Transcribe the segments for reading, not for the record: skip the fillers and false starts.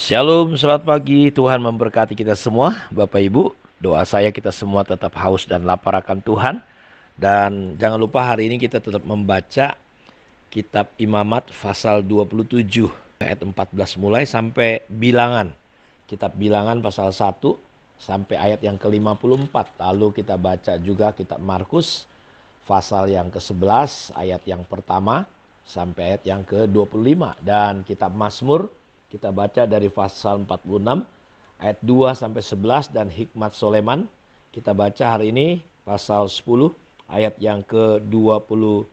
Shalom, selamat pagi. Tuhan memberkati kita semua, Bapak Ibu. Doa saya kita semua tetap haus dan lapar akan Tuhan. Dan jangan lupa hari ini kita tetap membaca kitab Imamat pasal 27 ayat 14 mulai sampai Bilangan. Kitab Bilangan pasal 1 sampai ayat yang ke-54. Lalu kita baca juga kitab Markus pasal yang ke-11 ayat yang pertama sampai ayat yang ke-25. Dan kitab Mazmur kita baca dari pasal 46 ayat 2 sampai 11 dan Hikmat Soleman kita baca hari ini pasal 10 ayat yang ke-23.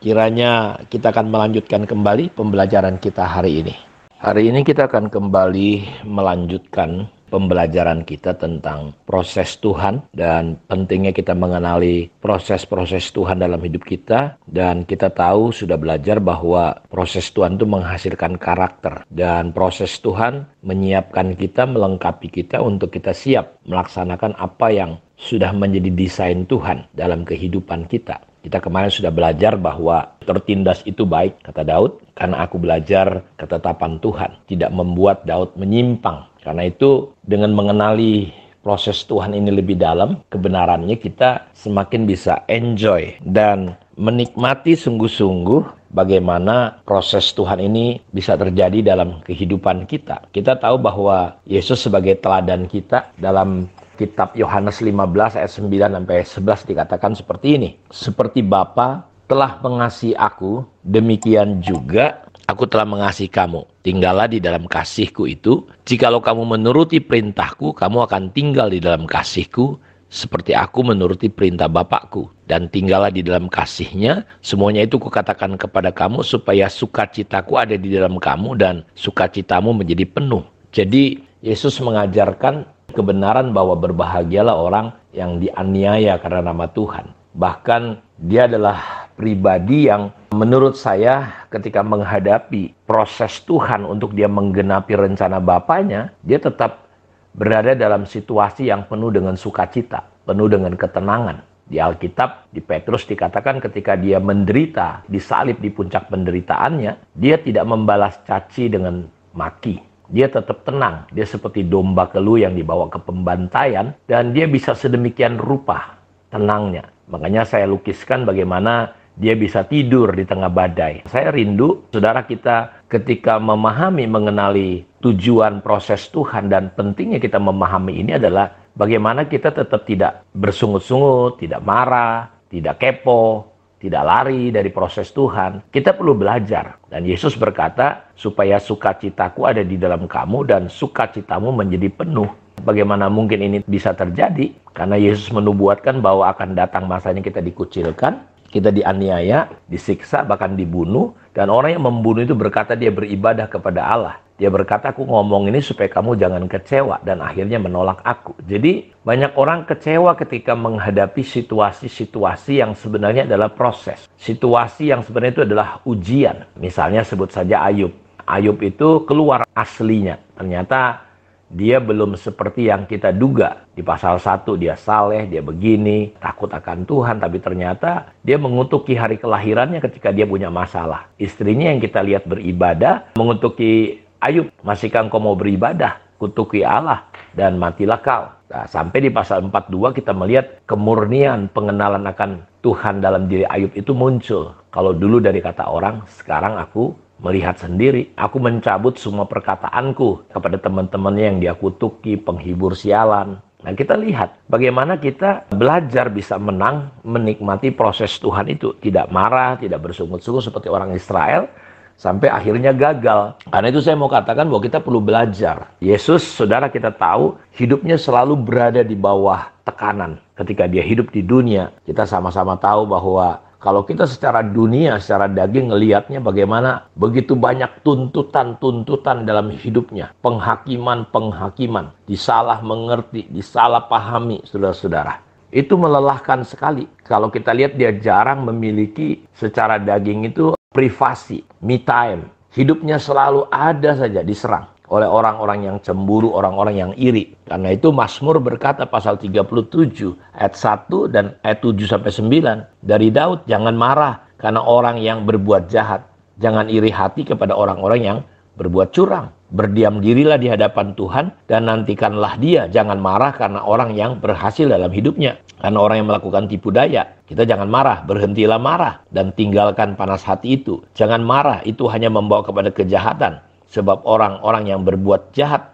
Kiranya kita akan melanjutkan kembali pembelajaran kita hari ini. Hari ini kita akan kembali melanjutkan pembelajaran kita tentang proses Tuhan dan pentingnya kita mengenali proses-proses Tuhan dalam hidup kita. Dan kita tahu sudah belajar bahwa proses Tuhan itu menghasilkan karakter, dan proses Tuhan menyiapkan kita, melengkapi kita untuk kita siap melaksanakan apa yang sudah menjadi desain Tuhan dalam kehidupan kita. Kita kemarin sudah belajar bahwa tertindas itu baik, kata Daud, karena aku belajar ketetapan Tuhan, tidak membuat Daud menyimpang. Karena itu dengan mengenali proses Tuhan ini lebih dalam, kebenarannya kita semakin bisa enjoy dan menikmati sungguh-sungguh bagaimana proses Tuhan ini bisa terjadi dalam kehidupan kita. Kita tahu bahwa Yesus sebagai teladan kita dalam kitab Yohanes 15 ayat 9 sampai 11 dikatakan seperti ini. Seperti Bapa telah mengasihi aku, demikian juga aku telah mengasihi kamu. Tinggallah di dalam kasihku itu. Jikalau kamu menuruti perintahku, kamu akan tinggal di dalam kasihku, seperti aku menuruti perintah Bapakku. Dan tinggallah di dalam kasihnya. Semuanya itu kukatakan kepada kamu, supaya sukacitaku ada di dalam kamu, dan sukacitamu menjadi penuh. Jadi Yesus mengajarkan kebenaran bahwa berbahagialah orang yang dianiaya karena nama Tuhan. Bahkan dia adalah pribadi yang menurut saya ketika menghadapi proses Tuhan untuk dia menggenapi rencana Bapaknya, dia tetap berada dalam situasi yang penuh dengan sukacita, penuh dengan ketenangan. Di Alkitab, di Petrus dikatakan ketika dia menderita, disalib di puncak penderitaannya, dia tidak membalas caci dengan maki. Dia tetap tenang, dia seperti domba keluh yang dibawa ke pembantaian, dan dia bisa sedemikian rupa tenangnya. Makanya saya lukiskan bagaimana dia bisa tidur di tengah badai. Saya rindu saudara kita ketika memahami, mengenali tujuan proses Tuhan, dan pentingnya kita memahami ini adalah bagaimana kita tetap tidak bersungut-sungut, tidak marah, tidak kepo, tidak lari dari proses Tuhan. Kita perlu belajar. Dan Yesus berkata, supaya sukacitaku ada di dalam kamu dan sukacitamu menjadi penuh. Bagaimana mungkin ini bisa terjadi? Karena Yesus menubuatkan bahwa akan datang masanya kita dikucilkan, kita dianiaya, disiksa, bahkan dibunuh. Dan orang yang membunuh itu berkata dia beribadah kepada Allah. Dia berkata, aku ngomong ini supaya kamu jangan kecewa, dan akhirnya menolak aku. Jadi banyak orang kecewa ketika menghadapi situasi-situasi yang sebenarnya adalah proses. Situasi yang sebenarnya itu adalah ujian. Misalnya sebut saja Ayub. Ayub itu keluar aslinya. Ternyata dia belum seperti yang kita duga. Di pasal 1 dia saleh, dia begini, takut akan Tuhan. Tapi ternyata dia mengutuki hari kelahirannya ketika dia punya masalah. Istrinya yang kita lihat beribadah, mengutuki Ayub, masihkah engkau mau beribadah? Kutuki Allah dan matilah kau. Nah, sampai di pasal 42 kita melihat kemurnian pengenalan akan Tuhan dalam diri Ayub itu muncul. Kalau dulu dari kata orang, sekarang aku melihat sendiri. Aku mencabut semua perkataanku kepada teman-temannya yang dia kutuki, penghibur sialan. Nah, kita lihat bagaimana kita belajar bisa menang, menikmati proses Tuhan itu. Tidak marah, tidak bersungut-sungut seperti orang Israel, sampai akhirnya gagal. Karena itu saya mau katakan bahwa kita perlu belajar. Yesus, saudara kita tahu, hidupnya selalu berada di bawah tekanan. Ketika dia hidup di dunia, kita sama-sama tahu bahwa kalau kita secara dunia, secara daging ngelihatnya bagaimana begitu banyak tuntutan-tuntutan dalam hidupnya. Penghakiman-penghakiman, disalah mengerti, disalah pahami, saudara-saudara. Itu melelahkan sekali. Kalau kita lihat dia jarang memiliki secara daging itu privasi, me time. Hidupnya selalu ada saja diserang oleh orang-orang yang cemburu, orang-orang yang iri. Karena itu Mazmur berkata pasal 37 ayat 1 dan ayat 7 sampai 9 dari Daud, jangan marah karena orang yang berbuat jahat, jangan iri hati kepada orang-orang yang berbuat curang. Berdiam dirilah di hadapan Tuhan dan nantikanlah Dia. Jangan marah karena orang yang berhasil dalam hidupnya. Karena orang yang melakukan tipu daya. Kita jangan marah, berhentilah marah dan tinggalkan panas hati itu. Jangan marah, itu hanya membawa kepada kejahatan. Sebab orang-orang yang berbuat jahat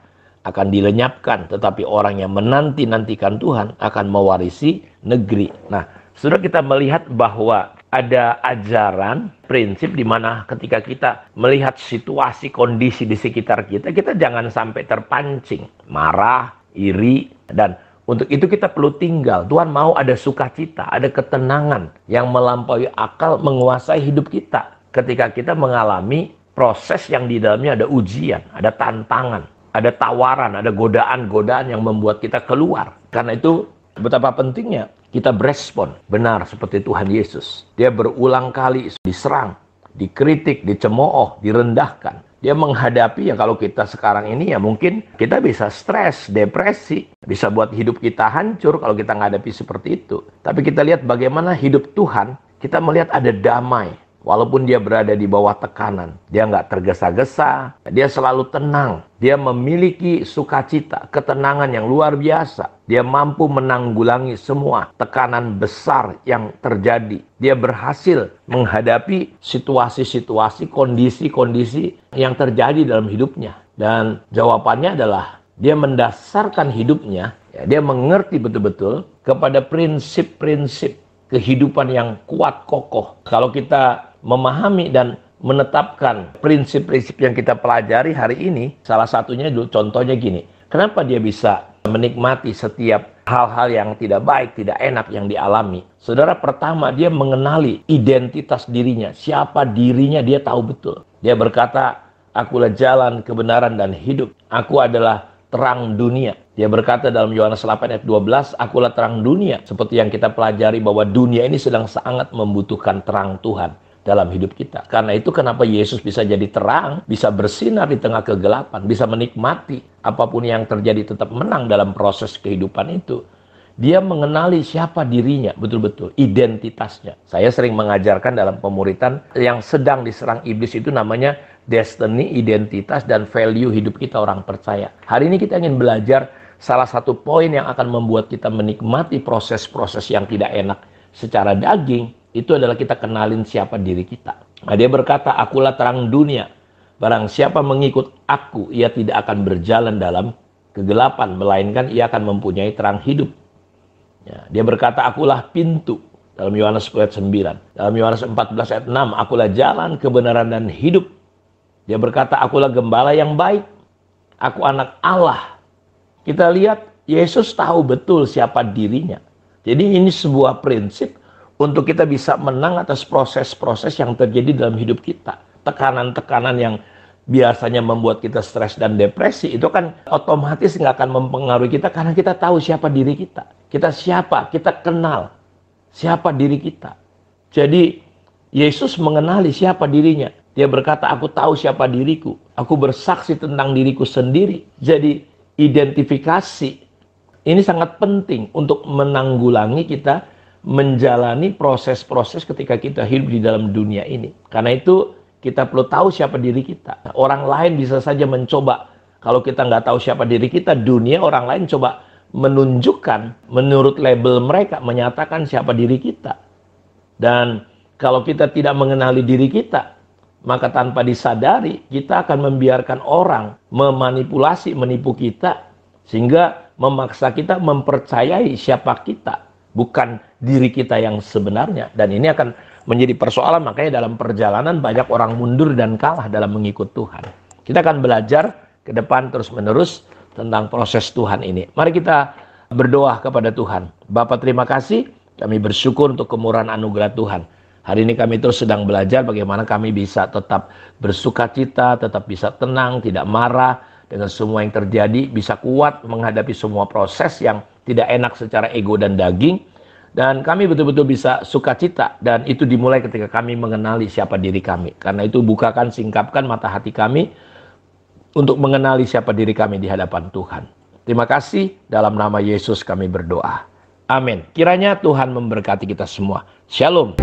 akan dilenyapkan, tetapi orang yang menanti-nantikan Tuhan akan mewarisi negeri. Nah, sudah kita melihat bahwa ada ajaran, prinsip di mana ketika kita melihat situasi, kondisi di sekitar kita, kita jangan sampai terpancing, marah, iri, dan untuk itu kita perlu tinggal. Tuhan mau ada sukacita, ada ketenangan yang melampaui akal menguasai hidup kita. Ketika kita mengalami proses yang di dalamnya ada ujian, ada tantangan, ada tawaran, ada godaan-godaan yang membuat kita keluar. Karena itu betapa pentingnya kita berespon benar seperti Tuhan Yesus. Dia berulang kali diserang, dikritik, dicemooh, direndahkan. Dia menghadapi yang kalau kita sekarang ini ya mungkin kita bisa stres, depresi, bisa buat hidup kita hancur kalau kita menghadapi seperti itu. Tapi kita lihat bagaimana hidup Tuhan, kita melihat ada damai. Walaupun dia berada di bawah tekanan, dia nggak tergesa-gesa, dia selalu tenang. Dia memiliki sukacita, ketenangan yang luar biasa. Dia mampu menanggulangi semua tekanan besar yang terjadi. Dia berhasil menghadapi situasi-situasi, kondisi-kondisi yang terjadi dalam hidupnya. Dan jawabannya adalah dia mendasarkan hidupnya, ya, dia mengerti betul-betul kepada prinsip-prinsip kehidupan yang kuat kokoh. Kalau kita memahami dan menetapkan prinsip-prinsip yang kita pelajari hari ini, salah satunya dulu contohnya gini. Kenapa dia bisa menikmati setiap hal-hal yang tidak baik, tidak enak yang dialami? Saudara, pertama dia mengenali identitas dirinya. Siapa dirinya dia tahu betul. Dia berkata, akulah jalan, kebenaran, dan hidup. Aku adalah terang dunia. Dia berkata dalam Yohanes 8 ayat 12, akulah terang dunia. Seperti yang kita pelajari bahwa dunia ini sedang sangat membutuhkan terang Tuhan dalam hidup kita. Karena itu kenapa Yesus bisa jadi terang, bisa bersinar di tengah kegelapan, bisa menikmati apapun yang terjadi tetap menang dalam proses kehidupan itu. Dia mengenali siapa dirinya, betul-betul, identitasnya. Saya sering mengajarkan dalam pemuritan yang sedang diserang iblis itu namanya destiny, identitas, dan value hidup kita orang percaya. Hari ini kita ingin belajar salah satu poin yang akan membuat kita menikmati proses-proses yang tidak enak secara daging, itu adalah kita kenalin siapa diri kita. Nah, dia berkata, akulah terang dunia. Barang siapa mengikut aku, ia tidak akan berjalan dalam kegelapan, melainkan ia akan mempunyai terang hidup. Ya, dia berkata, akulah pintu. Dalam Yohanes 10 ayat 9. Dalam Yohanes 14 ayat 6, akulah jalan, kebenaran, dan hidup. Dia berkata, akulah gembala yang baik. Aku anak Allah. Kita lihat, Yesus tahu betul siapa dirinya. Jadi ini sebuah prinsip untuk kita bisa menang atas proses-proses yang terjadi dalam hidup kita. Tekanan-tekanan yang biasanya membuat kita stres dan depresi, itu kan otomatis nggak akan mempengaruhi kita karena kita tahu siapa diri kita. Kita siapa, kita kenal siapa diri kita. Jadi Yesus mengenali siapa dirinya. Dia berkata, aku tahu siapa diriku. Aku bersaksi tentang diriku sendiri. Jadi identifikasi ini sangat penting untuk menanggulangi kita menjalani proses-proses ketika kita hidup di dalam dunia ini. Karena itu kita perlu tahu siapa diri kita. Orang lain bisa saja mencoba, kalau kita nggak tahu siapa diri kita, dunia orang lain coba menunjukkan menurut label mereka, menyatakan siapa diri kita. Dan kalau kita tidak mengenali diri kita, maka tanpa disadari kita akan membiarkan orang memanipulasi, menipu kita, sehingga memaksa kita mempercayai siapa kita, bukan diri kita yang sebenarnya. Dan ini akan menjadi persoalan, makanya dalam perjalanan banyak orang mundur dan kalah dalam mengikut Tuhan. Kita akan belajar ke depan terus-menerus tentang proses Tuhan ini. Mari kita berdoa kepada Tuhan. Bapa, terima kasih, kami bersyukur untuk kemurahan anugerah Tuhan. Hari ini kami terus sedang belajar bagaimana kami bisa tetap bersukacita, tetap bisa tenang, tidak marah dengan semua yang terjadi, bisa kuat menghadapi semua proses yang tidak enak secara ego dan daging, dan kami betul-betul bisa sukacita, dan itu dimulai ketika kami mengenali siapa diri kami. Karena itu bukakan, singkapkan mata hati kami untuk mengenali siapa diri kami di hadapan Tuhan. Terima kasih, dalam nama Yesus kami berdoa. Amin. Kiranya Tuhan memberkati kita semua. Shalom.